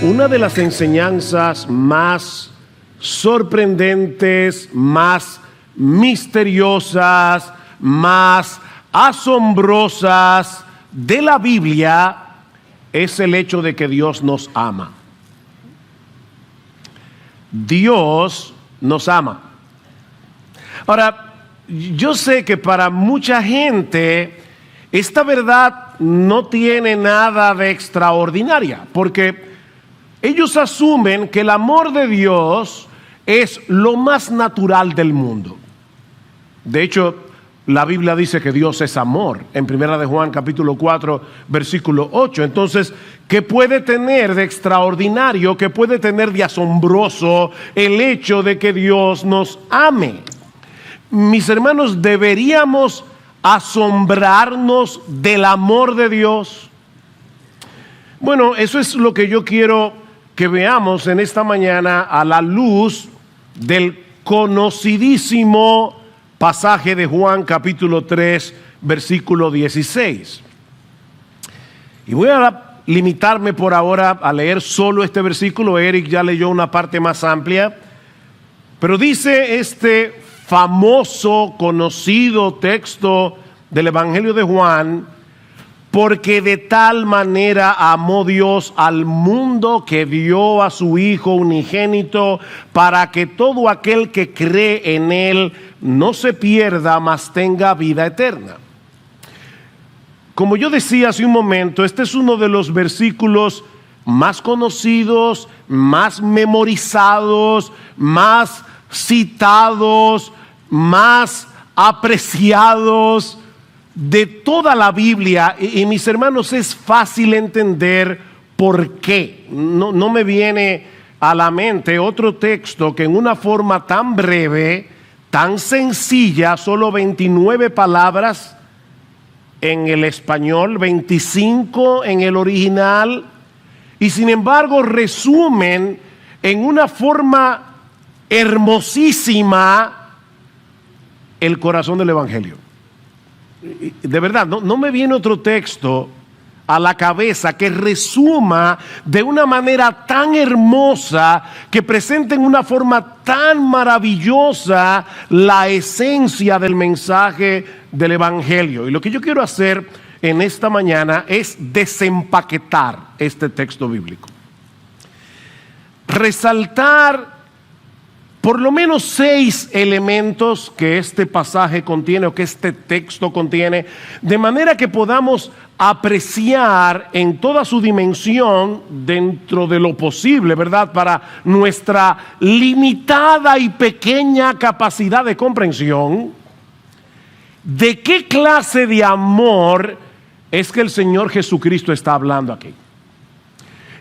una de las enseñanzas más sorprendentes, más misteriosas, más asombrosas de la Biblia es el hecho de que Dios nos ama. Dios nos ama. Ahora, yo sé que para mucha gente esta verdad no tiene nada de extraordinaria, porque ellos asumen que el amor de Dios es lo más natural del mundo. De hecho, la Biblia dice que Dios es amor, en 1 de Juan capítulo 4, versículo 8. Entonces, ¿qué puede tener de extraordinario, qué puede tener de asombroso el hecho de que Dios nos ame? Mis hermanos, ¿deberíamos asombrarnos del amor de Dios? Bueno, eso es lo que yo quiero que veamos en esta mañana a la luz del conocidísimo pasaje de Juan capítulo 3, versículo 16. Y voy a limitarme por ahora a leer solo este versículo. Eric ya leyó una parte más amplia, pero dice este famoso, conocido texto del Evangelio de Juan: porque de tal manera amó Dios al mundo que dio a su Hijo unigénito, para que todo aquel que cree en Él no se pierda, mas tenga vida eterna. Como yo decía hace un momento, este es uno de los versículos más conocidos, más memorizados, más citados, más apreciados de toda la Biblia. Y mis hermanos, es fácil entender por qué. No me viene a la mente otro texto que en una forma tan breve, tan sencilla, solo 29 palabras en el español, 25 en el original, y sin embargo resumen en una forma hermosísima el corazón del Evangelio. De verdad, no me viene otro texto a la cabeza que resuma de una manera tan hermosa, que presente en una forma tan maravillosa la esencia del mensaje del Evangelio. Y lo que yo quiero hacer en esta mañana es desempaquetar este texto bíblico, resaltar por lo menos 6 elementos que este pasaje contiene, o que este texto contiene, de manera que podamos apreciar en toda su dimensión, dentro de lo posible, ¿verdad?, para nuestra limitada y pequeña capacidad de comprensión, de qué clase de amor es que el Señor Jesucristo está hablando aquí.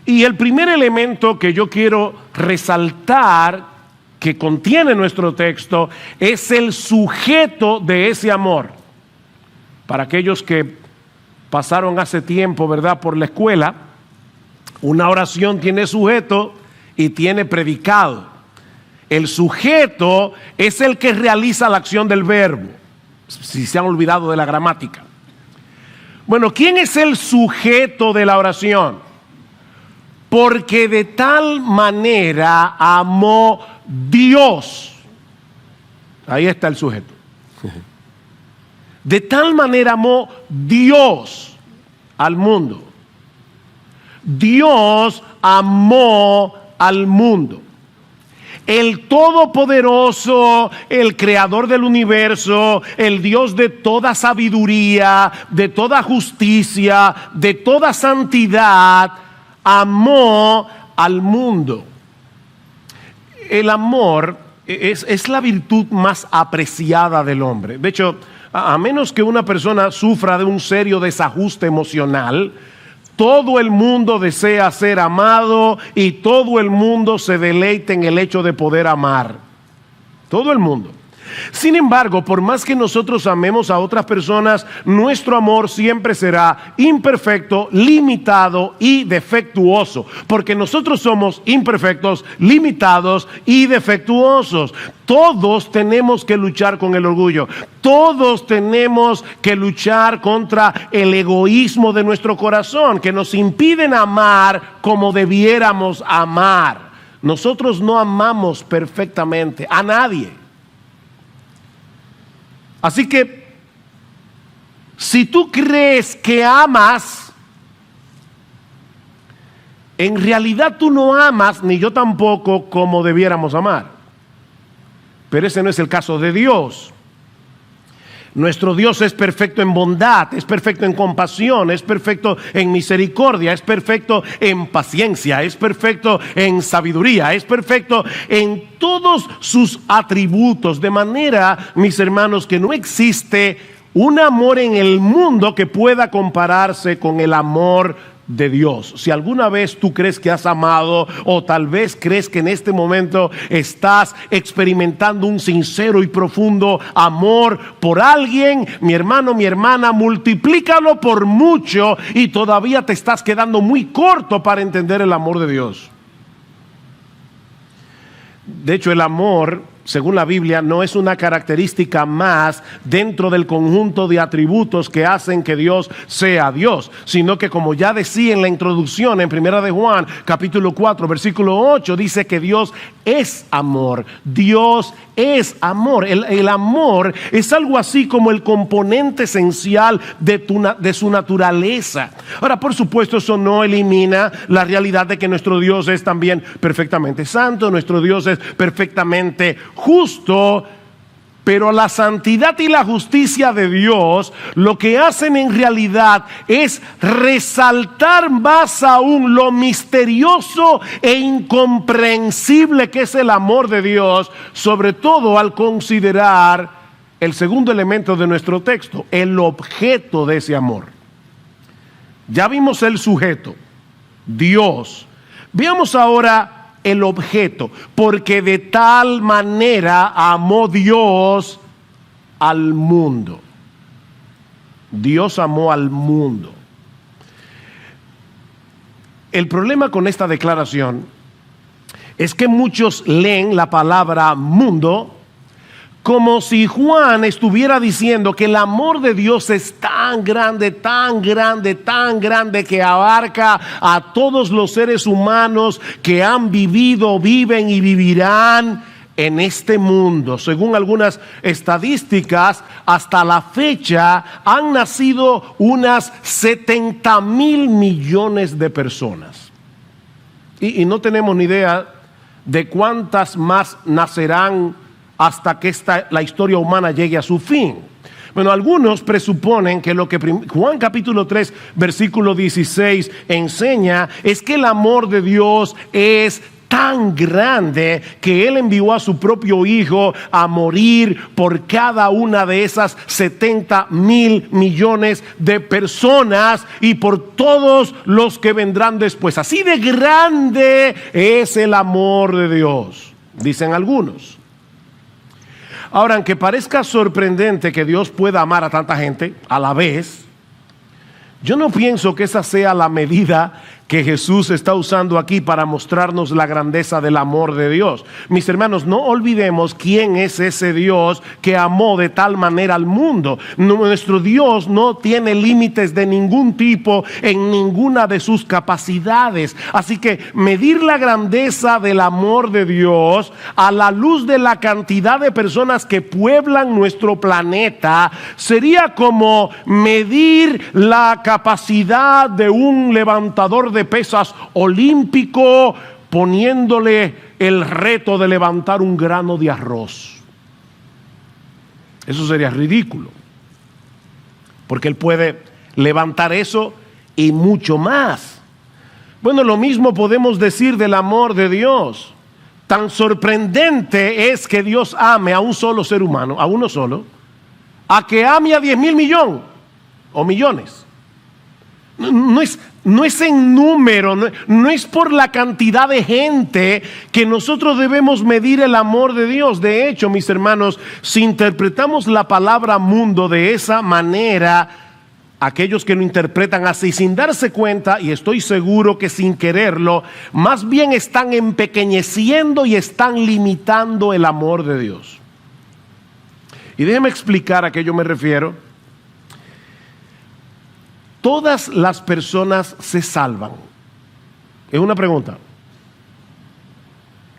Y el primer elemento que yo quiero resaltar, que contiene nuestro texto, es el sujeto de ese amor. Para aquellos que pasaron hace tiempo, ¿verdad?, por la escuela, una oración tiene sujeto y tiene predicado. El sujeto es el que realiza la acción del verbo, si se han olvidado de la gramática. Bueno, ¿quién es el sujeto de la oración? Porque de tal manera amó Dios. Ahí está el sujeto. De tal manera amó Dios al mundo. Dios amó al mundo. El Todopoderoso, el Creador del universo, el Dios de toda sabiduría, de toda justicia, de toda santidad, amó al mundo. El amor es la virtud más apreciada del hombre. De hecho, a menos que una persona sufra de un serio desajuste emocional, todo el mundo desea ser amado y todo el mundo se deleita en el hecho de poder amar. Todo el mundo. Sin embargo, por más que nosotros amemos a otras personas, nuestro amor siempre será imperfecto, limitado y defectuoso, porque nosotros somos imperfectos, limitados y defectuosos. Todos tenemos que luchar con el orgullo. Todos tenemos que luchar contra el egoísmo de nuestro corazón, que nos impiden amar como debiéramos amar. Nosotros no amamos perfectamente a nadie. Así que, si tú crees que amas, en realidad tú no amas, ni yo tampoco, como debiéramos amar. Pero ese no es el caso de Dios. Nuestro Dios es perfecto en bondad, es perfecto en compasión, es perfecto en misericordia, es perfecto en paciencia, es perfecto en sabiduría, es perfecto en todos sus atributos. De manera, mis hermanos, que no existe un amor en el mundo que pueda compararse con el amor de Dios. Si alguna vez tú crees que has amado, o tal vez crees que en este momento estás experimentando un sincero y profundo amor por alguien, mi hermano, mi hermana, multiplícalo por mucho y todavía te estás quedando muy corto para entender el amor de Dios. De hecho, el amor, según la Biblia, no es una característica más dentro del conjunto de atributos que hacen que Dios sea Dios, sino que, como ya decía en la introducción en 1 de Juan, capítulo 4, versículo 8, dice que Dios es amor. Dios es amor. El amor es algo así como el componente esencial de su naturaleza. Ahora, por supuesto, eso no elimina la realidad de que nuestro Dios es también perfectamente santo, nuestro Dios es perfectamente justo, pero la santidad y la justicia de Dios lo que hacen en realidad es resaltar más aún lo misterioso e incomprensible que es el amor de Dios, sobre todo al considerar el segundo elemento de nuestro texto, el objeto de ese amor. Ya vimos el sujeto, Dios. Veamos ahora el objeto, porque de tal manera amó Dios al mundo. Dios amó al mundo. El problema con esta declaración es que muchos leen la palabra mundo como si Juan estuviera diciendo que el amor de Dios es tan grande, tan grande, tan grande, que abarca a todos los seres humanos que han vivido, viven y vivirán en este mundo. Según algunas estadísticas, hasta la fecha han nacido unas 70,000 millones de personas. Y no tenemos ni idea de cuántas más nacerán hasta que la historia humana llegue a su fin. Bueno, algunos presuponen que lo que Juan capítulo 3 versículo 16 enseña es que el amor de Dios es tan grande que Él envió a su propio Hijo a morir por cada una de esas 70,000 millones de personas y por todos los que vendrán después. Así de grande es el amor de Dios, dicen algunos. Ahora, aunque parezca sorprendente que Dios pueda amar a tanta gente a la vez, yo no pienso que esa sea la medida que Jesús está usando aquí para mostrarnos la grandeza del amor de Dios. Mis hermanos, no olvidemos quién es ese Dios que amó de tal manera al mundo. Nuestro Dios no tiene límites de ningún tipo en ninguna de sus capacidades. Así que medir la grandeza del amor de Dios a la luz de la cantidad de personas que pueblan nuestro planeta sería como medir la capacidad de un levantador de pesas olímpico poniéndole el reto de levantar un grano de arroz. Eso sería ridículo, porque él puede levantar eso y mucho más. Bueno, lo mismo podemos decir del amor de Dios. Tan sorprendente es que Dios ame a un solo ser humano, a uno solo, a que ame a 10,000 millones o millones. No es en número, no es por la cantidad de gente que nosotros debemos medir el amor de Dios. De hecho, mis hermanos, si interpretamos la palabra mundo de esa manera, aquellos que lo interpretan así sin darse cuenta, y estoy seguro que sin quererlo, más bien están empequeñeciendo y están limitando el amor de Dios. Y déjeme explicar a qué yo me refiero. ¿Todas las personas se salvan? Es una pregunta.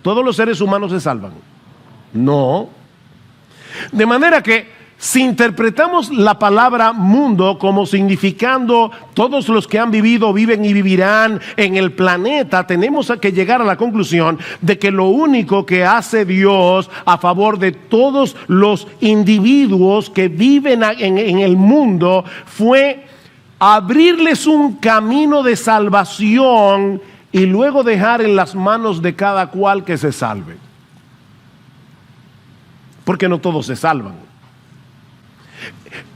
¿Todos los seres humanos se salvan? No. De manera que si interpretamos la palabra mundo como significando todos los que han vivido, viven y vivirán en el planeta, tenemos que llegar a la conclusión de que lo único que hace Dios a favor de todos los individuos que viven en el mundo fue abrirles un camino de salvación y luego dejar en las manos de cada cual que se salve. Porque no todos se salvan.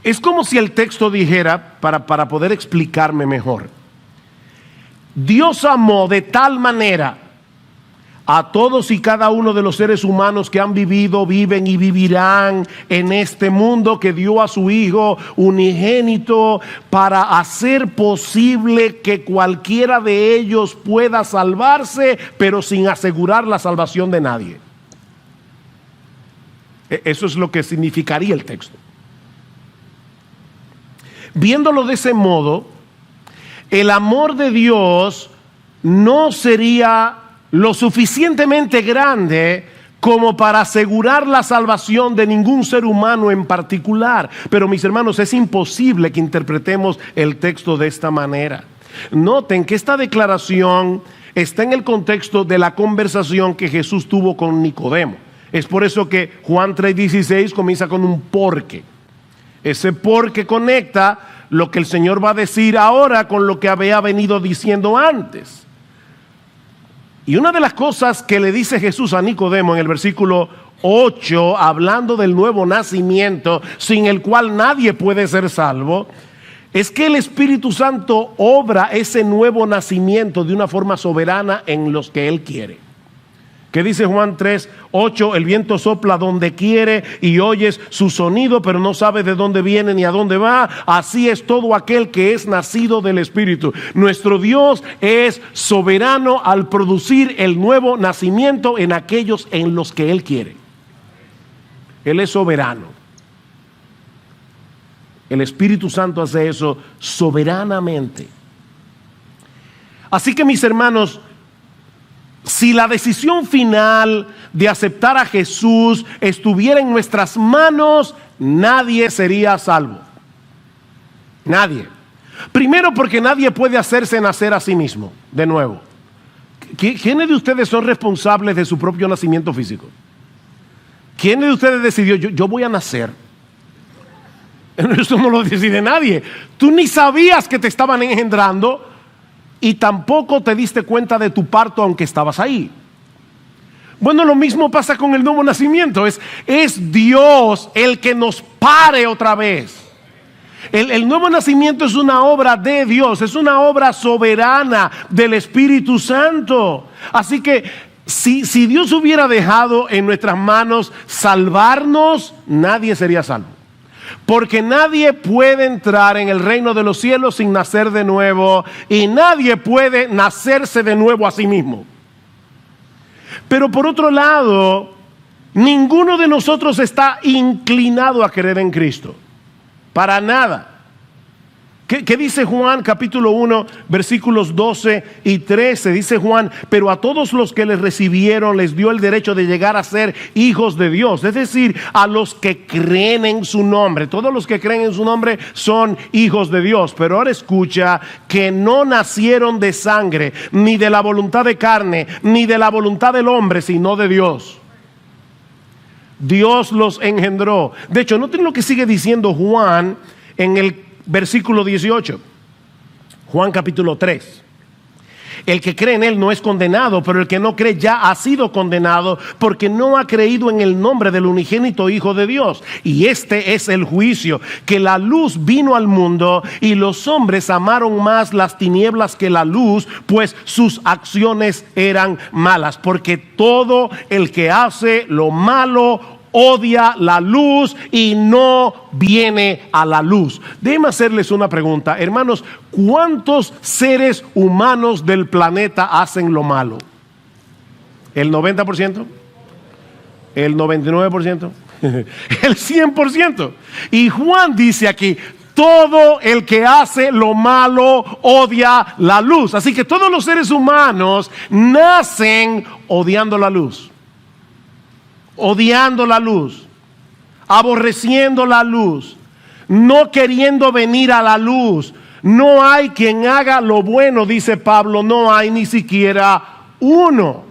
Es como si el texto dijera, para poder explicarme mejor, Dios amó de tal manera a todos y cada uno de los seres humanos que han vivido, viven y vivirán en este mundo, que dio a su Hijo unigénito para hacer posible que cualquiera de ellos pueda salvarse, pero sin asegurar la salvación de nadie. Eso es lo que significaría el texto. Viéndolo de ese modo, el amor de Dios no sería lo suficientemente grande como para asegurar la salvación de ningún ser humano en particular. Pero mis hermanos, es imposible que interpretemos el texto de esta manera. Noten que esta declaración está en el contexto de la conversación que Jesús tuvo con Nicodemo. Es por eso que Juan 3:16 comienza con un porque. Ese porque conecta lo que el Señor va a decir ahora con lo que había venido diciendo antes. Y una de las cosas que le dice Jesús a Nicodemo en el versículo 8, hablando del nuevo nacimiento, sin el cual nadie puede ser salvo, es que el Espíritu Santo obra ese nuevo nacimiento de una forma soberana en los que Él quiere. ¿Qué dice Juan 3:8? El viento sopla donde quiere y oyes su sonido, pero no sabes de dónde viene ni a dónde va. Así es todo aquel que es nacido del Espíritu. Nuestro Dios es soberano al producir el nuevo nacimiento en aquellos en los que Él quiere. Él es soberano. El Espíritu Santo hace eso soberanamente. Así que, mis hermanos, si la decisión final de aceptar a Jesús estuviera en nuestras manos, nadie sería salvo. Nadie. Primero, porque nadie puede hacerse nacer a sí mismo, de nuevo. ¿Quiénes de ustedes son responsables de su propio nacimiento físico? ¿Quién de ustedes decidió, yo voy a nacer? Eso no lo decide nadie. Tú ni sabías que te estaban engendrando y tampoco te diste cuenta de tu parto aunque estabas ahí. Bueno, lo mismo pasa con el nuevo nacimiento. Es Dios el que nos pare otra vez. El nuevo nacimiento es una obra de Dios, es una obra soberana del Espíritu Santo. Así que si Dios hubiera dejado en nuestras manos salvarnos, nadie sería salvo. Porque nadie puede entrar en el reino de los cielos sin nacer de nuevo, y nadie puede nacerse de nuevo a sí mismo. Pero por otro lado, ninguno de nosotros está inclinado a creer en Cristo. Para nada. ¿Qué dice Juan capítulo 1 versículos 12 y 13? Dice Juan: pero a todos los que les recibieron les dio el derecho de llegar a ser hijos de Dios. Es decir, a los que creen en su nombre. Todos los que creen en su nombre son hijos de Dios. Pero ahora escucha: que no nacieron de sangre, ni de la voluntad de carne, ni de la voluntad del hombre, sino de Dios. Dios los engendró. De hecho, noten lo que sigue diciendo Juan en el versículo 18, Juan capítulo 3. el que cree en Él no es condenado, pero el que no cree ya ha sido condenado porque no ha creído en el nombre del unigénito Hijo de Dios. Y este es el juicio, que la luz vino al mundo y los hombres amaron más las tinieblas que la luz, pues sus acciones eran malas. Porque todo el que hace lo malo odia la luz y no viene a la luz. Déjenme hacerles una pregunta, hermanos. ¿Cuántos seres humanos del planeta hacen lo malo? ¿El 90%? ¿El 99%? ¿El 100%? Y Juan dice aquí: todo el que hace lo malo odia la luz. Así que todos los seres humanos nacen odiando la luz, odiando la luz, aborreciendo la luz, no queriendo venir a la luz. No hay quien haga lo bueno, dice Pablo, no hay ni siquiera uno.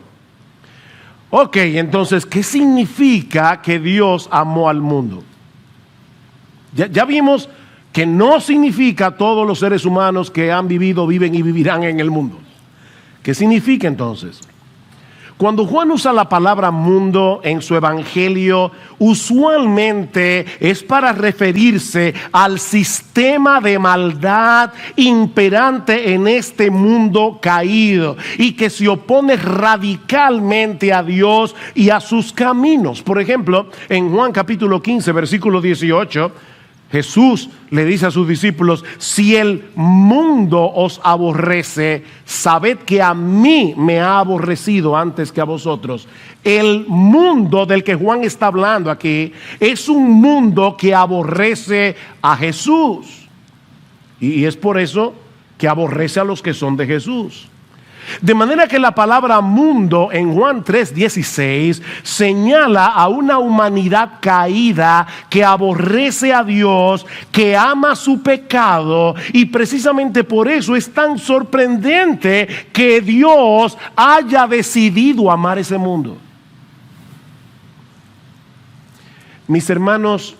Ok, entonces, ¿qué significa que Dios amó al mundo? Ya vimos que no significa todos los seres humanos que han vivido, viven y vivirán en el mundo. ¿Qué significa entonces? Cuando Juan usa la palabra mundo en su evangelio, usualmente es para referirse al sistema de maldad imperante en este mundo caído y que se opone radicalmente a Dios y a sus caminos. Por ejemplo, en Juan capítulo 15, versículo 18, Jesús le dice a sus discípulos: si el mundo os aborrece, sabed que a mí me ha aborrecido antes que a vosotros. El mundo del que Juan está hablando aquí es un mundo que aborrece a Jesús. Y es por eso que aborrece a los que son de Jesús. De manera que la palabra mundo en Juan 3:16 señala a una humanidad caída que aborrece a Dios, que ama su pecado, y precisamente por eso es tan sorprendente que Dios haya decidido amar ese mundo. Mis hermanos,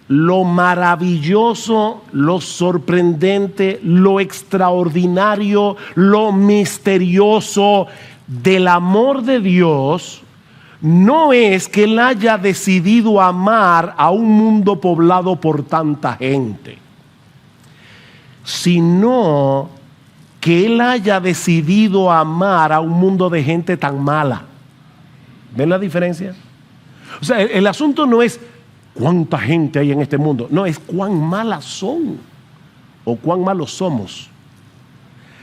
lo maravilloso, lo sorprendente, lo extraordinario, lo misterioso del amor de Dios no es que Él haya decidido amar a un mundo poblado por tanta gente, sino que Él haya decidido amar a un mundo de gente tan mala. ¿Ven la diferencia? O sea, el asunto no es cuánta gente hay en este mundo, no, es cuán malas son o cuán malos somos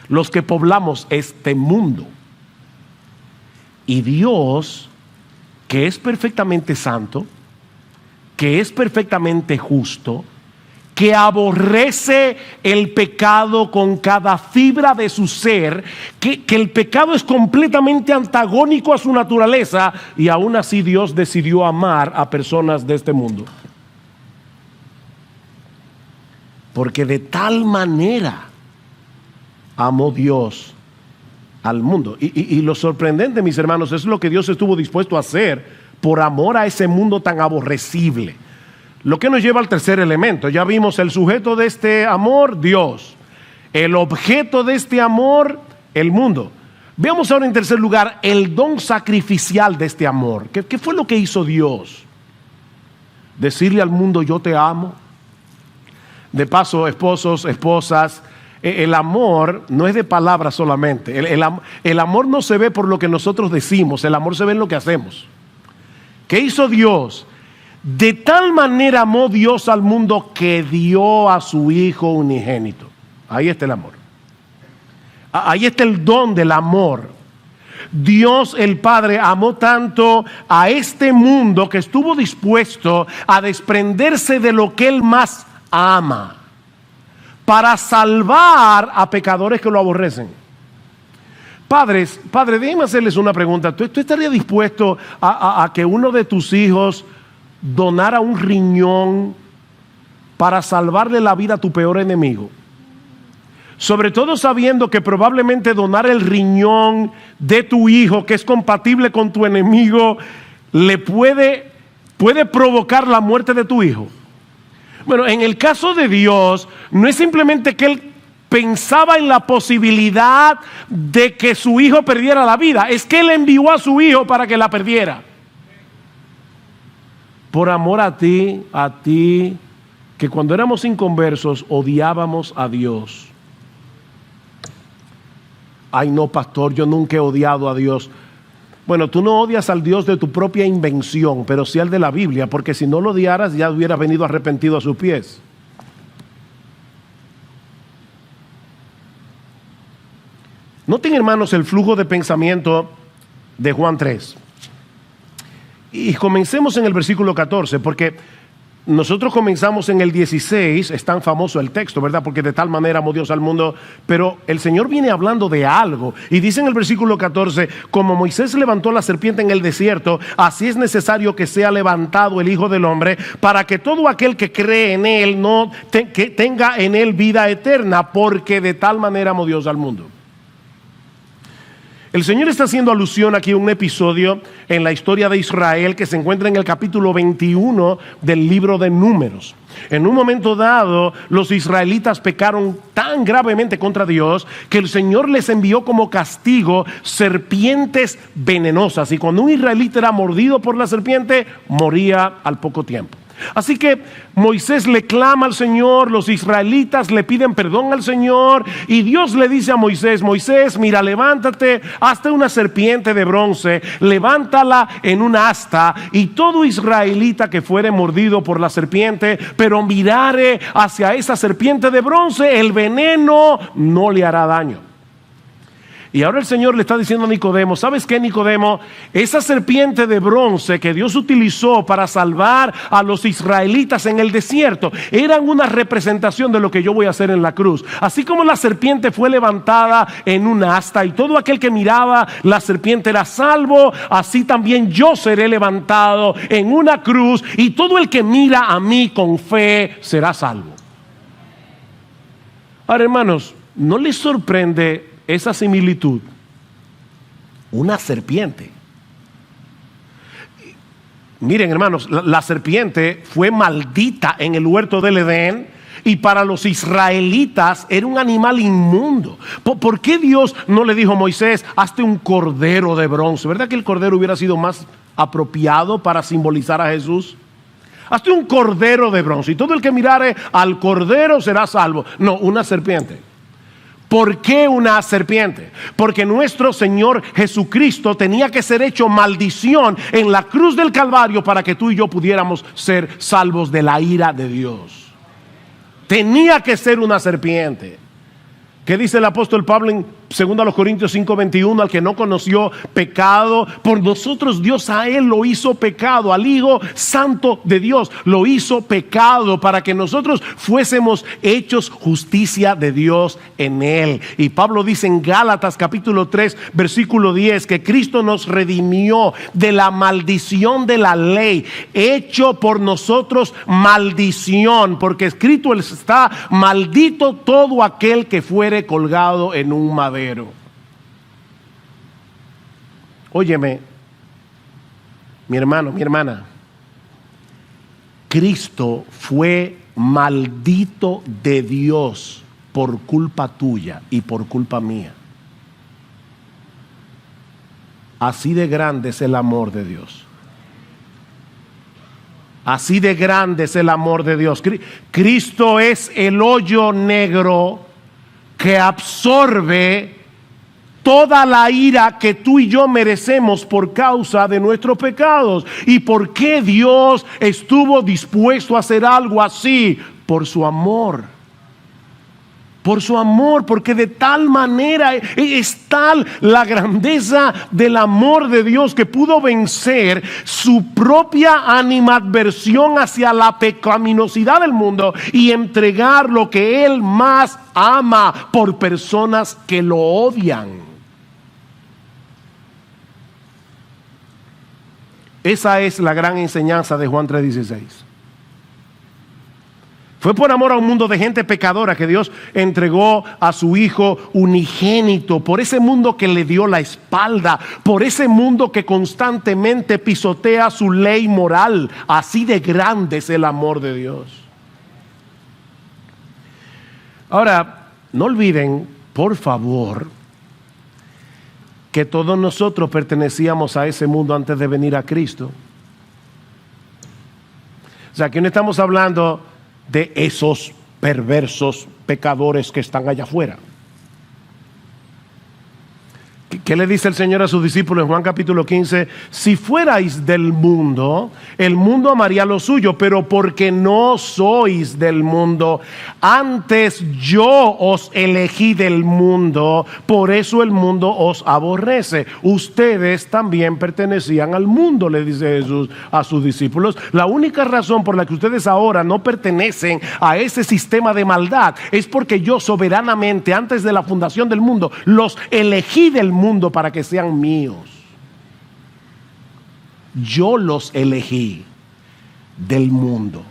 los que poblamos este mundo. Y Dios, que es perfectamente santo, que es perfectamente justo, que aborrece el pecado con cada fibra de su ser, que el pecado es completamente antagónico a su naturaleza, y aún así Dios decidió amar a personas de este mundo. Porque de tal manera amó Dios al mundo. Y lo sorprendente, mis hermanos, es lo que Dios estuvo dispuesto a hacer por amor a ese mundo tan aborrecible. Lo que nos lleva al tercer elemento. Ya vimos el sujeto de este amor, Dios. El objeto de este amor, el mundo. Veamos ahora en tercer lugar el don sacrificial de este amor. ¿Qué fue lo que hizo Dios? Decirle al mundo: yo te amo. De paso, esposos, esposas, el amor no es de palabras solamente. El amor no se ve por lo que nosotros decimos, el amor se ve en lo que hacemos. ¿Qué hizo Dios? De tal manera amó Dios al mundo que dio a su Hijo unigénito. Ahí está el amor. Ahí está el don del amor. Dios el Padre amó tanto a este mundo que estuvo dispuesto a desprenderse de lo que Él más ama para salvar a pecadores que lo aborrecen. Padre, déjenme hacerles una pregunta. ¿Tú estarías dispuesto a que uno de tus hijos donara un riñón para salvarle la vida a tu peor enemigo? Sobre todo sabiendo que probablemente donar el riñón de tu hijo, que es compatible con tu enemigo, le puede provocar la muerte de tu hijo. Bueno, en el caso de Dios, no es simplemente que Él pensaba en la posibilidad de que su hijo perdiera la vida. Es que Él envió a su hijo para que la perdiera. Por amor a ti, que cuando éramos inconversos odiábamos a Dios. Ay no, pastor, yo nunca he odiado a Dios. Bueno, tú no odias al Dios de tu propia invención, pero sí al de la Biblia, porque si no lo odiaras ya hubieras venido arrepentido a sus pies. Noten, hermanos, el flujo de pensamiento de Juan 3. Y comencemos en el versículo 14, porque nosotros comenzamos en el 16, es tan famoso el texto, ¿verdad? Porque de tal manera amó Dios al mundo, pero el Señor viene hablando de algo, y dice en el versículo 14, como Moisés levantó la serpiente en el desierto, así es necesario que sea levantado el Hijo del Hombre, para que todo aquel que cree en Él que tenga en Él vida eterna, porque de tal manera amó Dios al mundo. El Señor está haciendo alusión aquí a un episodio en la historia de Israel que se encuentra en el capítulo 21 del libro de Números. En un momento dado, los israelitas pecaron tan gravemente contra Dios que el Señor les envió como castigo serpientes venenosas. Y cuando un israelita era mordido por la serpiente, moría al poco tiempo. Así que Moisés le clama al Señor, los israelitas le piden perdón al Señor y Dios le dice a Moisés, Moisés, mira, levántate, hazte una serpiente de bronce, levántala en un asta y todo israelita que fuere mordido por la serpiente, pero mirare hacia esa serpiente de bronce, el veneno no le hará daño. Y ahora el Señor le está diciendo a Nicodemo, ¿sabes qué, Nicodemo? Esa serpiente de bronce que Dios utilizó para salvar a los israelitas en el desierto, eran una representación de lo que yo voy a hacer en la cruz. Así como la serpiente fue levantada en un asta y todo aquel que miraba la serpiente era salvo, así también yo seré levantado en una cruz y todo el que mira a mí con fe será salvo. Ahora, hermanos, ¿no les sorprende esa similitud? Una serpiente. Miren, hermanos, la serpiente fue maldita en el huerto del Edén y para los israelitas era un animal inmundo. ¿Por qué Dios no le dijo a Moisés, hazte un cordero de bronce? ¿Verdad que el cordero hubiera sido más apropiado para simbolizar a Jesús? Hazte un cordero de bronce y todo el que mirare al cordero será salvo. No, una serpiente. ¿Por qué una serpiente? Porque nuestro Señor Jesucristo tenía que ser hecho maldición en la cruz del Calvario para que tú y yo pudiéramos ser salvos de la ira de Dios. Tenía que ser una serpiente. ¿Qué dice el apóstol Pablo en 2 Corintios 5:21? Al que no conoció pecado, por nosotros Dios a él lo hizo pecado, al Hijo Santo de Dios lo hizo pecado para que nosotros fuésemos hechos justicia de Dios en él. Y Pablo dice en Gálatas capítulo 3 versículo 10 que Cristo nos redimió de la maldición de la ley, hecho por nosotros maldición, porque escrito está, maldito todo aquel que fuere colgado en un madero. Óyeme, mi hermano, mi hermana, Cristo fue maldito de Dios por culpa tuya y por culpa mía. Así de grande es el amor de Dios. Así de grande es el amor de Dios. Cristo es el hoyo negro que absorbe toda la ira que tú y yo merecemos por causa de nuestros pecados. ¿Y por qué Dios estuvo dispuesto a hacer algo así? Por su amor. Por su amor, porque de tal manera es tal la grandeza del amor de Dios que pudo vencer su propia animadversión hacia la pecaminosidad del mundo y entregar lo que Él más ama por personas que lo odian. Esa es la gran enseñanza de Juan 3:16. Fue por amor a un mundo de gente pecadora que Dios entregó a su Hijo unigénito, por ese mundo que le dio la espalda, por ese mundo que constantemente pisotea su ley moral. Así de grande es el amor de Dios. Ahora, no olviden, por favor, que todos nosotros pertenecíamos a ese mundo antes de venir a Cristo. O sea, aquí no estamos hablando de esos perversos pecadores que están allá afuera. ¿Qué le dice el Señor a sus discípulos en Juan capítulo 15? Si fuerais del mundo, el mundo amaría lo suyo, pero porque no sois del mundo, antes yo os elegí del mundo, por eso el mundo os aborrece. Ustedes también pertenecían al mundo, le dice Jesús a sus discípulos. La única razón por la que ustedes ahora no pertenecen a ese sistema de maldad es porque yo soberanamente, antes de la fundación del mundo, los elegí del mundo para que sean míos. Yo los elegí del mundo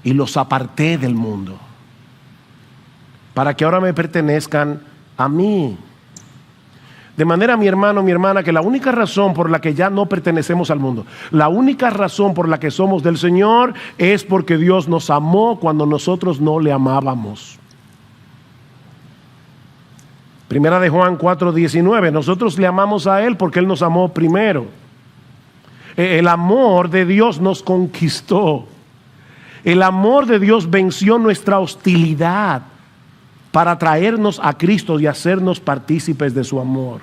y los aparté del mundo para que ahora me pertenezcan a mí. De manera, mi hermano, mi hermana, que la única razón por la que ya no pertenecemos al mundo, la única razón por la que somos del Señor es porque Dios nos amó cuando nosotros no le amábamos. Primera de Juan 4:19, nosotros le amamos a Él porque Él nos amó primero. El amor de Dios nos conquistó. El amor de Dios venció nuestra hostilidad para traernos a Cristo y hacernos partícipes de su amor.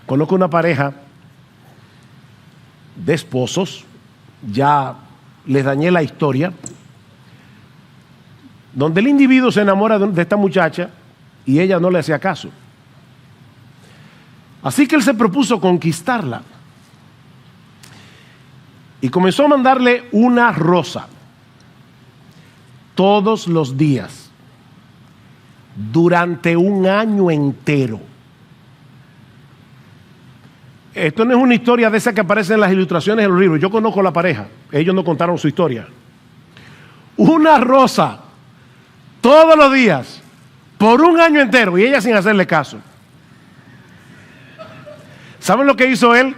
Conozco una pareja de esposos, ya les dañé la historia, donde el individuo se enamora de esta muchacha y ella no le hacía caso. Así que él se propuso conquistarla y comenzó a mandarle una rosa todos los días durante un año entero. Esto no es una historia de esa que aparece en las ilustraciones de los libros. Yo conozco a la pareja, ellos no contaron su historia. Una rosa todos los días, por un año entero, y ella sin hacerle caso. ¿Saben lo que hizo él?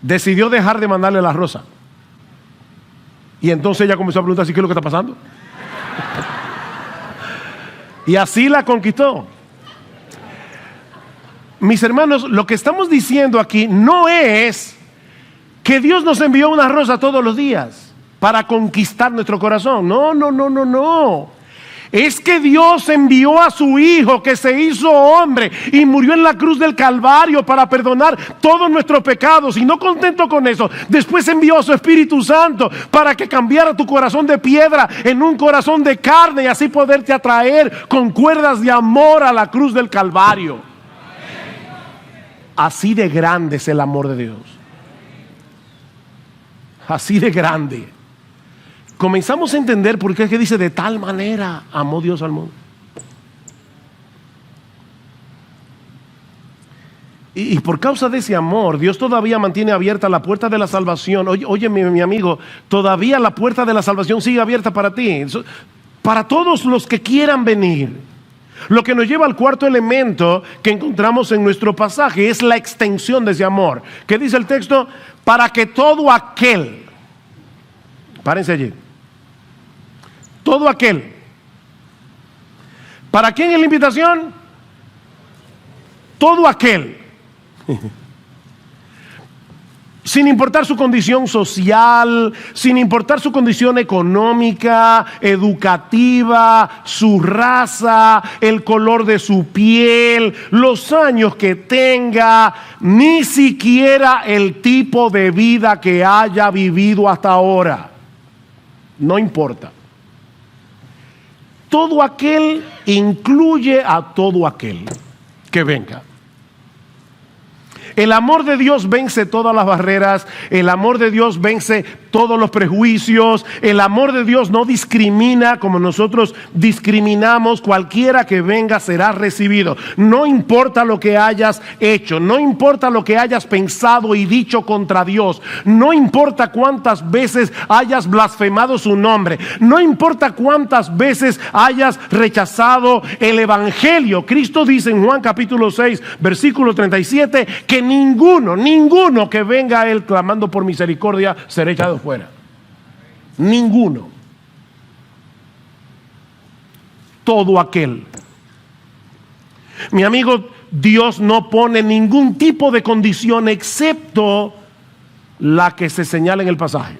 Decidió dejar de mandarle la rosa. Y entonces ella comenzó a preguntar, ¿qué es lo que está pasando? Y así la conquistó. Mis hermanos, lo que estamos diciendo aquí no es que Dios nos envió una rosa todos los días para conquistar nuestro corazón. No, no, no, no, no. Es que Dios envió a su Hijo que se hizo hombre y murió en la cruz del Calvario para perdonar todos nuestros pecados. Y no contento con eso, después envió a su Espíritu Santo para que cambiara tu corazón de piedra en un corazón de carne y así poderte atraer con cuerdas de amor a la cruz del Calvario. Así de grande es el amor de Dios. Así de grande. Comenzamos a entender por qué es que dice de tal manera amó Dios al mundo. Y por causa de ese amor, Dios todavía mantiene abierta la puerta de la salvación. Oye, mi amigo, todavía la puerta de la salvación sigue abierta para ti, para todos los que quieran venir. Lo que nos lleva al cuarto elemento que encontramos en nuestro pasaje es la extensión de ese amor. ¿Qué dice el texto? Para que todo aquel, párense allí, todo aquel. ¿Para quién es la invitación? Todo aquel. Sin importar su condición social, sin importar su condición económica, educativa, su raza, el color de su piel, los años que tenga, ni siquiera el tipo de vida que haya vivido hasta ahora. No importa. Todo aquel incluye a todo aquel que venga. El amor de Dios vence todas las barreras. El amor de Dios vence todos los prejuicios. El amor de Dios no discrimina como nosotros discriminamos. Cualquiera que venga será recibido. No importa lo que hayas hecho, no importa lo que hayas pensado y dicho contra Dios, no importa cuántas veces hayas blasfemado su nombre, no importa cuántas veces hayas rechazado el evangelio. Cristo dice en Juan capítulo 6 versículo 37 que ninguno que venga a Él clamando por misericordia será echado fuera. Ninguno. todo aquel. Mi amigo, Dios no pone ningún tipo de condición excepto la que se señala en el pasaje.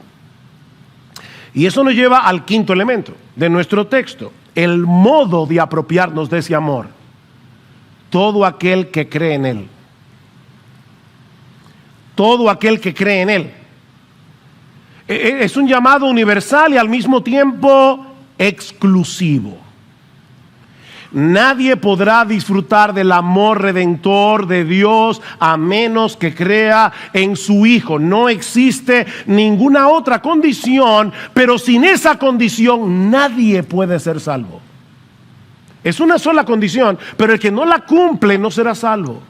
Y eso nos lleva al quinto elemento de nuestro texto, el modo de apropiarnos de ese amor. Todo aquel que cree en Él. Todo aquel que cree en Él. Es un llamado universal y al mismo tiempo exclusivo. Nadie podrá disfrutar del amor redentor de Dios a menos que crea en su Hijo. No existe ninguna otra condición, pero sin esa condición nadie puede ser salvo. Es una sola condición, pero el que no la cumple no será salvo.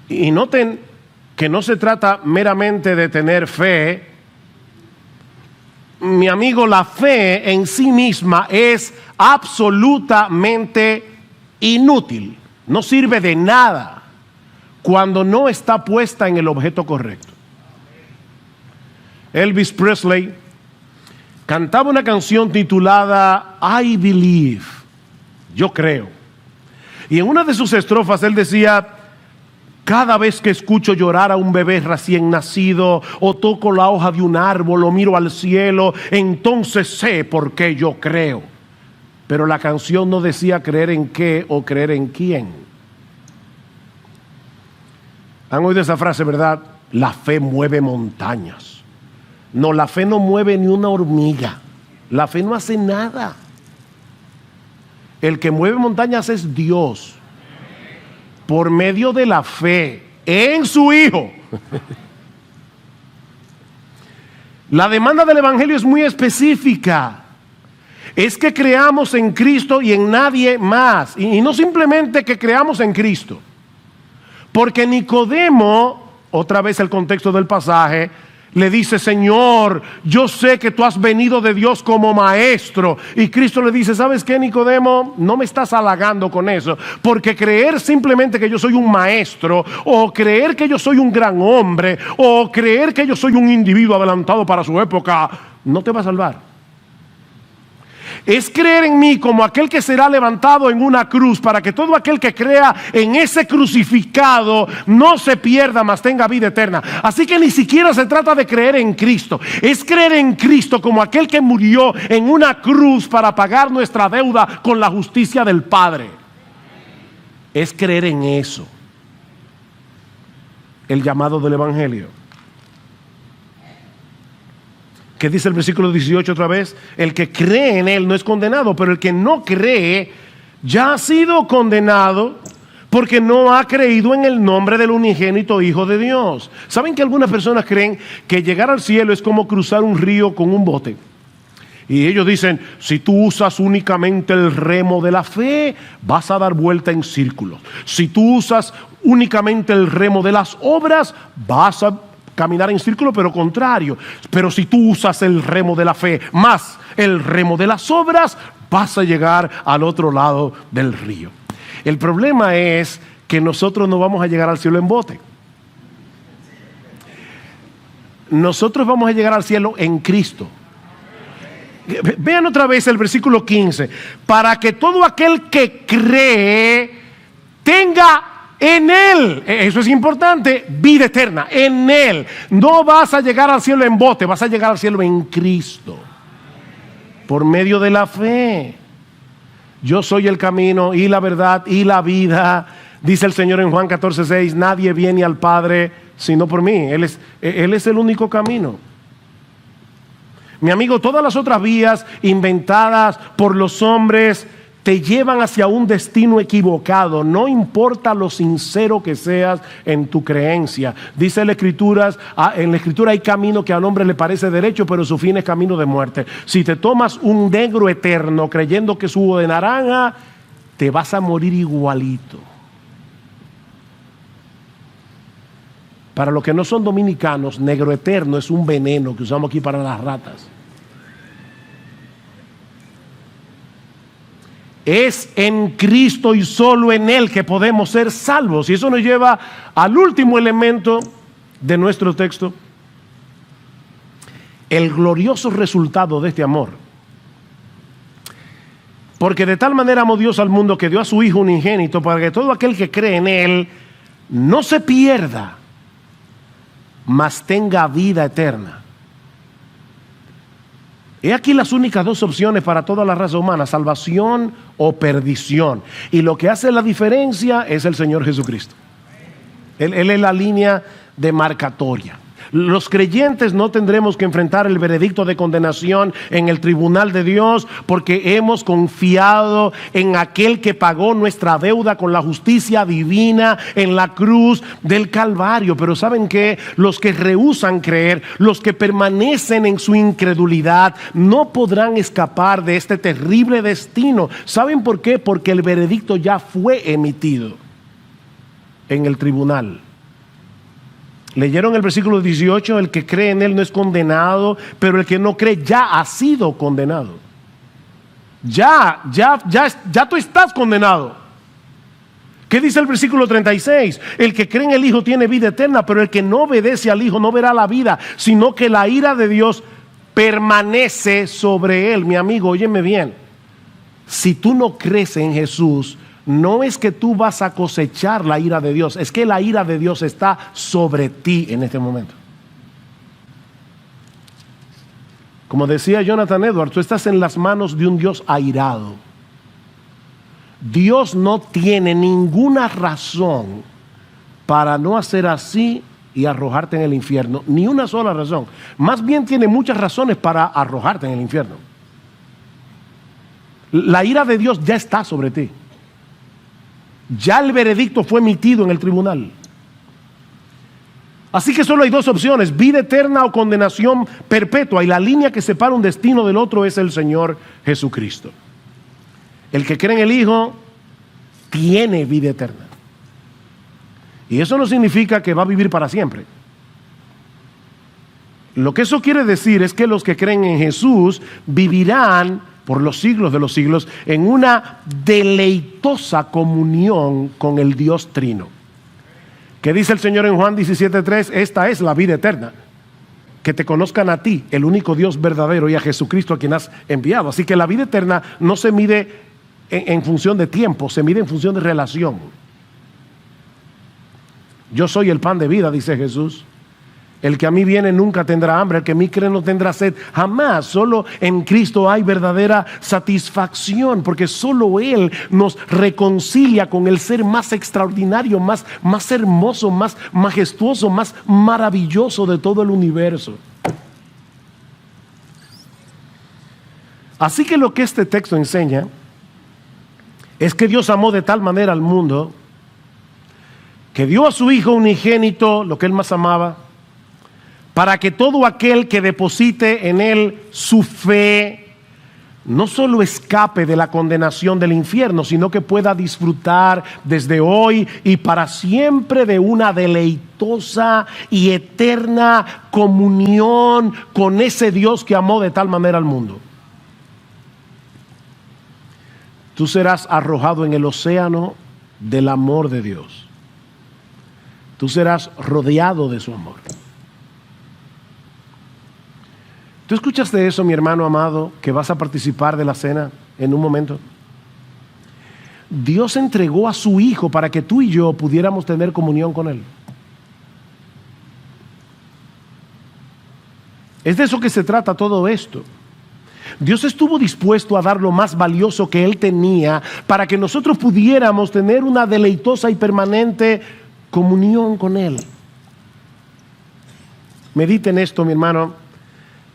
Y noten que no se trata meramente de tener fe. Mi amigo, la fe en sí misma es absolutamente inútil. No sirve de nada cuando no está puesta en el objeto correcto. Elvis Presley cantaba una canción titulada I Believe, yo creo. Y en una de sus estrofas él decía: cada vez que escucho llorar a un bebé recién nacido, o toco la hoja de un árbol, o miro al cielo, entonces sé por qué yo creo. Pero la canción no decía creer en qué o creer en quién. ¿Han oído esa frase, verdad? La fe mueve montañas. No, la fe no mueve ni una hormiga. La fe no hace nada. El que mueve montañas es Dios. Por medio de la fe en su Hijo. La demanda del Evangelio es muy específica. Es que creamos en Cristo y en nadie más. Y no simplemente que creamos en Cristo. Porque Nicodemo, otra vez el contexto del pasaje, le dice: Señor, yo sé que tú has venido de Dios como maestro. Y Cristo le dice: ¿sabes qué, Nicodemo? No me estás halagando con eso, porque creer simplemente que yo soy un maestro, o creer que yo soy un gran hombre, o creer que yo soy un individuo adelantado para su época, no te va a salvar. Es creer en mí como aquel que será levantado en una cruz, para que todo aquel que crea en ese crucificado no se pierda, mas tenga vida eterna. Así que ni siquiera se trata de creer en Cristo. Es creer en Cristo como aquel que murió en una cruz para pagar nuestra deuda con la justicia del Padre. Es creer en eso. El llamado del Evangelio. ¿Qué dice el versículo 18 otra vez? El que cree en Él no es condenado, pero el que no cree ya ha sido condenado porque no ha creído en el nombre del unigénito Hijo de Dios. ¿Saben que algunas personas creen que llegar al cielo es como cruzar un río con un bote? Y ellos dicen: si tú usas únicamente el remo de la fe, vas a dar vuelta en círculos. Si tú usas únicamente el remo de las obras, vas a caminar en círculo, pero contrario. Pero si tú usas el remo de la fe más el remo de las obras, vas a llegar al otro lado del río. El problema es que nosotros no vamos a llegar al cielo en bote. Nosotros vamos a llegar al cielo en Cristo. Vean otra vez el versículo 15. Para que todo aquel que cree tenga en Él, eso es importante, vida eterna, en Él. No vas a llegar al cielo en bote, vas a llegar al cielo en Cristo, por medio de la fe. Yo soy el camino y la verdad y la vida, dice el Señor en Juan 14:6. Nadie viene al Padre sino por mí. Él es el único camino. Mi amigo, todas las otras vías inventadas por los hombres te llevan hacia un destino equivocado. No importa lo sincero que seas en tu creencia. Dice en la Escritura hay camino que al hombre le parece derecho, pero su fin es camino de muerte. Si te tomas un negro eterno creyendo que es jugo de naranja, te vas a morir igualito. Para los que no son dominicanos, negro eterno es un veneno que usamos aquí para las ratas. Es en Cristo y solo en Él que podemos ser salvos. Y eso nos lleva al último elemento de nuestro texto. El glorioso resultado de este amor Porque de tal manera amó Dios al mundo que dio a su Hijo unigénito para que todo aquel que cree en Él no se pierda, mas tenga vida eterna. He aquí las únicas dos opciones para toda la raza humana: salvación o perdición. Y lo que hace la diferencia es el Señor Jesucristo. Él es la línea demarcatoria. Los creyentes no tendremos que enfrentar el veredicto de condenación en el tribunal de Dios, porque hemos confiado en aquel que pagó nuestra deuda con la justicia divina en la cruz del Calvario. Pero ¿saben qué? Los que rehúsan creer, los que permanecen en su incredulidad, no podrán escapar de este terrible destino. ¿Saben por qué? Porque el veredicto ya fue emitido en el tribunal. Leyeron el versículo 18: el que cree en Él no es condenado, pero el que no cree ya ha sido condenado. Ya tú estás condenado. ¿Qué dice el versículo 36? El que cree en el Hijo tiene vida eterna, pero el que no obedece al Hijo no verá la vida, sino que la ira de Dios permanece sobre él. Mi amigo, óyeme bien. Si tú no crees en Jesús, no es que tú vas a cosechar la ira de Dios, es que la ira de Dios está sobre ti en este momento. Como decía Jonathan Edwards, tú estás en las manos de un Dios airado. Dios no tiene ninguna razón para no hacer así y arrojarte en el infierno, ni una sola razón. Más bien tiene muchas razones para arrojarte en el infierno. La ira de Dios ya está sobre ti. Ya el veredicto fue emitido en el tribunal. Así que solo hay dos opciones: vida eterna o condenación perpetua. Y la línea que separa un destino del otro es el Señor Jesucristo. El que cree en el Hijo tiene vida eterna. Y eso no significa que va a vivir para siempre. Lo que eso quiere decir es que los que creen en Jesús vivirán por los siglos de los siglos en una deleitosa comunión con el Dios Trino. ¿Qué dice el Señor en Juan 17:3? Esta es la vida eterna, que te conozcan a ti, el único Dios verdadero, y a Jesucristo a quien has enviado. Así que la vida eterna no se mide en función de tiempo, se mide en función de relación. Yo soy el pan de vida, dice Jesús. El que a mí viene nunca tendrá hambre, el que a mí cree no tendrá sed jamás. Solo en Cristo hay verdadera satisfacción, porque solo Él nos reconcilia con el ser más extraordinario, más hermoso, más majestuoso, más maravilloso de todo el universo. Así que lo que este texto enseña es que Dios amó de tal manera al mundo que dio a su Hijo unigénito, lo que Él más amaba, para que todo aquel que deposite en Él su fe no solo escape de la condenación del infierno, sino que pueda disfrutar desde hoy y para siempre de una deleitosa y eterna comunión con ese Dios que amó de tal manera al mundo. Tú serás arrojado en el océano del amor de Dios. Tú serás rodeado de su amor. ¿Tú escuchaste eso, mi hermano amado, que vas a participar de la cena en un momento? Dios entregó a su Hijo para que tú y yo pudiéramos tener comunión con Él. Es de eso que se trata todo esto. Dios estuvo dispuesto a dar lo más valioso que Él tenía para que nosotros pudiéramos tener una deleitosa y permanente comunión con Él. Medite en esto, mi hermano,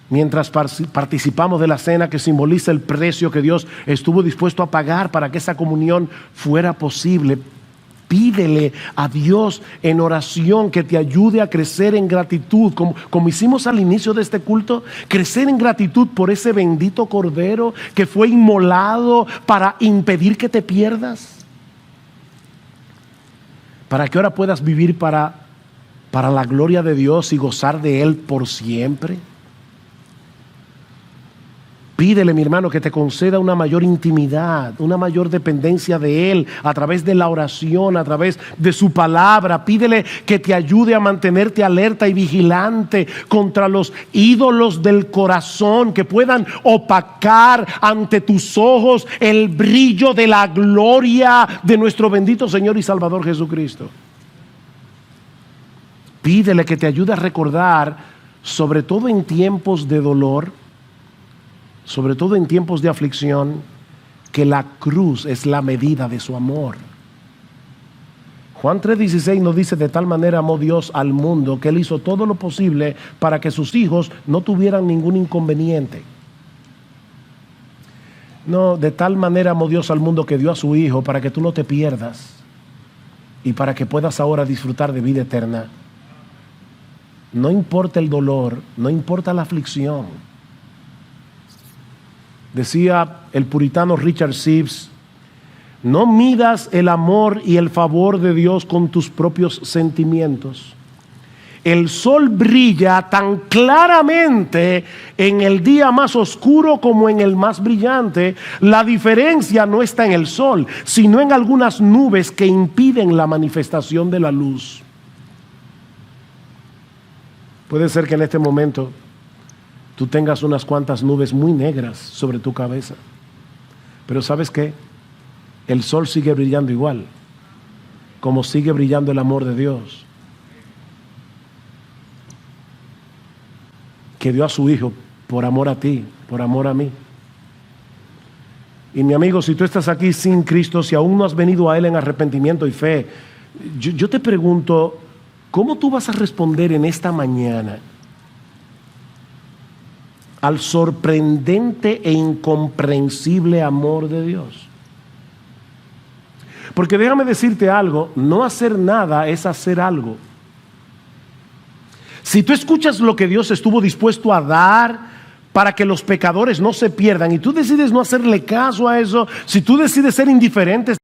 mientras participamos de la cena que simboliza el precio que Dios estuvo dispuesto a pagar para que esa comunión fuera posible. Pídele a Dios en oración que te ayude a crecer en gratitud, como hicimos al inicio de este culto, crecer en gratitud por ese bendito Cordero que fue inmolado para impedir que te pierdas, para que ahora puedas vivir para la gloria de Dios y gozar de Él por siempre. Pídele, mi hermano, que te conceda una mayor intimidad, una mayor dependencia de Él a través de la oración, a través de su palabra. Pídele que te ayude a mantenerte alerta y vigilante contra los ídolos del corazón que puedan opacar ante tus ojos el brillo de la gloria de nuestro bendito Señor y Salvador Jesucristo. Pídele que te ayude a recordar, sobre todo en tiempos de dolor, sobre todo en tiempos de aflicción, que la cruz es la medida de su amor. Juan 3:16 nos dice: de tal manera amó Dios al mundo que Él hizo todo lo posible para que sus hijos no tuvieran ningún inconveniente. No, de tal manera amó Dios al mundo que dio a su Hijo para que tú no te pierdas y para que puedas ahora disfrutar de vida eterna. No importa el dolor, no importa la aflicción. Decía el puritano Richard Sibbes: no midas el amor y el favor de Dios con tus propios sentimientos. El sol brilla tan claramente en el día más oscuro como en el más brillante. La diferencia no está en el sol, sino en algunas nubes que impiden la manifestación de la luz. Puede ser que en este momento tú tengas unas cuantas nubes muy negras sobre tu cabeza, pero ¿sabes qué? El sol sigue brillando igual, como sigue brillando el amor de Dios, que dio a su Hijo por amor a ti, por amor a mí. Y mi amigo, si tú estás aquí sin Cristo, si aún no has venido a Él en arrepentimiento y fe, yo te pregunto, ¿cómo tú vas a responder en esta mañana al sorprendente e incomprensible amor de Dios? Porque déjame decirte algo, no hacer nada es hacer algo. Si tú escuchas lo que Dios estuvo dispuesto a dar para que los pecadores no se pierdan y tú decides no hacerle caso a eso, si tú decides ser indiferente,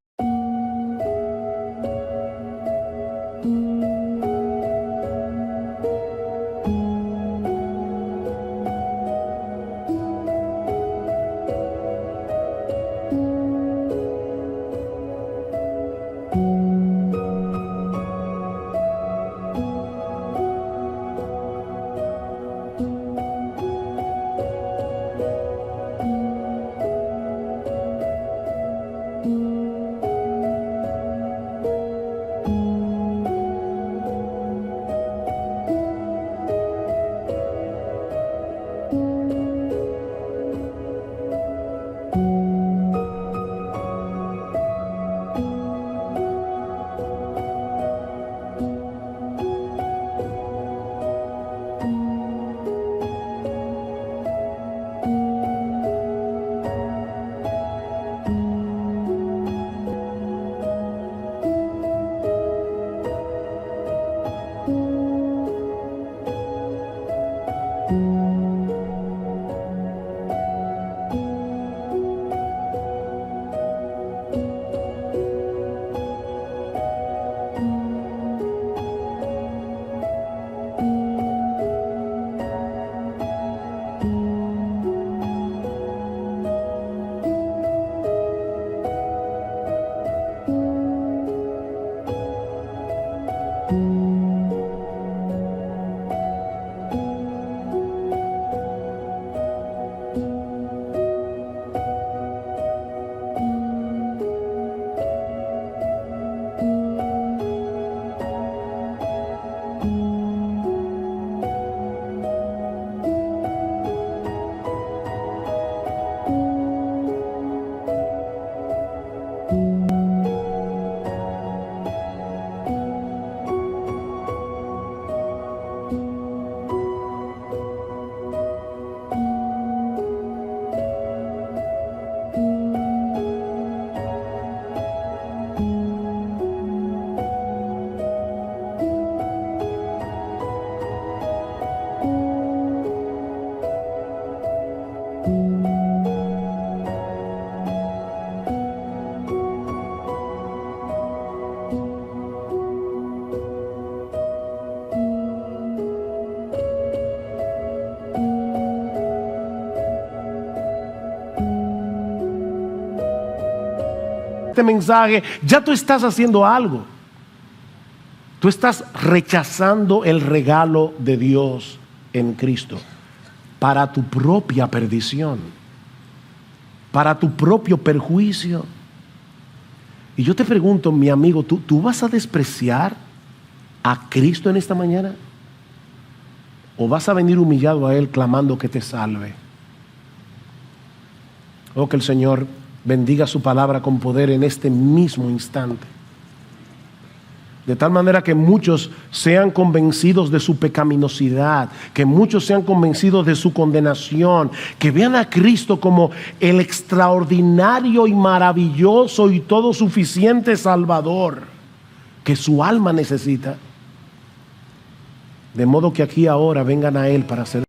este mensaje, ya tú estás haciendo algo. Tú estás rechazando el regalo de Dios en Cristo para tu propia perdición, para tu propio perjuicio. Y yo te pregunto, mi amigo, ¿tú vas a despreciar a Cristo en esta mañana? ¿O vas a venir humillado a Él clamando que te salve? Oh, que el Señor bendiga su palabra con poder en este mismo instante. De tal manera que muchos sean convencidos de su pecaminosidad, que muchos sean convencidos de su condenación, que vean a Cristo como el extraordinario y maravilloso y todo suficiente Salvador que su alma necesita. De modo que aquí ahora vengan a Él para ser